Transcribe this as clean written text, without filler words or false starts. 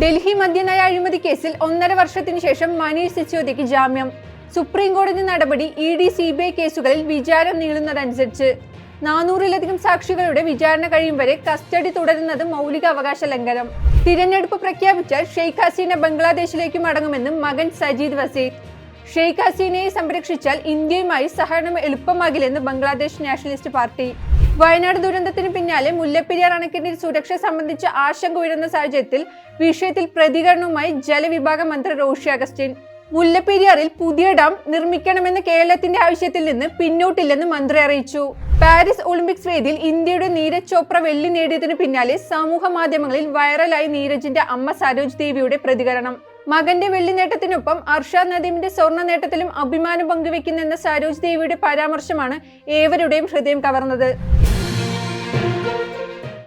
ഡൽഹി മദ്യനയ അഴിമതി കേസിൽ 1.5 വർഷത്തിന് ശേഷം മനീഷ് സിസോദിയയ്ക്ക് ജാമ്യം. സുപ്രീം കോടതി നടപടി ED CBI കേസുകളിൽ വിചാരണ നീളുന്നതനുസരിച്ച് 400-ലധികം സാക്ഷികളുടെ വിചാരണ കഴിയും വരെ കസ്റ്റഡി തുടരുന്നത് മൗലിക അവകാശ ലംഘനം. തിരഞ്ഞെടുപ്പ് പ്രഖ്യാപിച്ചാൽ ഷെയ്ഖ് ഹസീന ബംഗ്ലാദേശിലേക്ക് മടങ്ങുമെന്നും മകൻ സജീദ് വസീദ്. ഷെയ്ഖ് ഹസീനയെ സംരക്ഷിച്ചാൽ ഇന്ത്യയുമായി സഹകരണം എളുപ്പമാകില്ലെന്ന് ബംഗ്ലാദേശ് നാഷണലിസ്റ്റ് പാർട്ടി. വയനാട് ദുരന്തത്തിന് പിന്നാലെ മുല്ലപ്പെരിയാർ അണക്കെട്ടിന്റെ സുരക്ഷ സംബന്ധിച്ച് ആശങ്ക ഉയരുന്ന സാഹചര്യത്തിൽ വിഷയത്തിൽ പ്രതികരണവുമായി ജലവിഭാഗ മന്ത്രി റോഷി അഗസ്റ്റിൻ. മുല്ലപ്പെരിയാറിൽ പുതിയ ഡാം നിർമ്മിക്കണമെന്ന കേരളത്തിന്റെ ആവശ്യത്തിൽ നിന്ന് പിന്നോട്ടില്ലെന്ന് മന്ത്രി അറിയിച്ചു. പാരീസ് ഒളിമ്പിക്സ് വേദിയിൽ ഇന്ത്യയുടെ നീരജ് ചോപ്ര വെള്ളി നേടിയതിനു പിന്നാലെ സമൂഹ മാധ്യമങ്ങളിൽ വൈറലായി നീരജിന്റെ അമ്മ സരോജ് ദേവിയുടെ പ്രതികരണം. മകന്റെ വെള്ളി നേട്ടത്തിനൊപ്പം അർഷാദ് നദീമിന്റെ സ്വർണ്ണ നേട്ടത്തിലും അഭിമാനം പങ്കുവെക്കുന്നെന്ന സരോജ് ദേവിയുടെ പരാമർശമാണ് ഏവരുടെയും ഹൃദയം കവർന്നത്.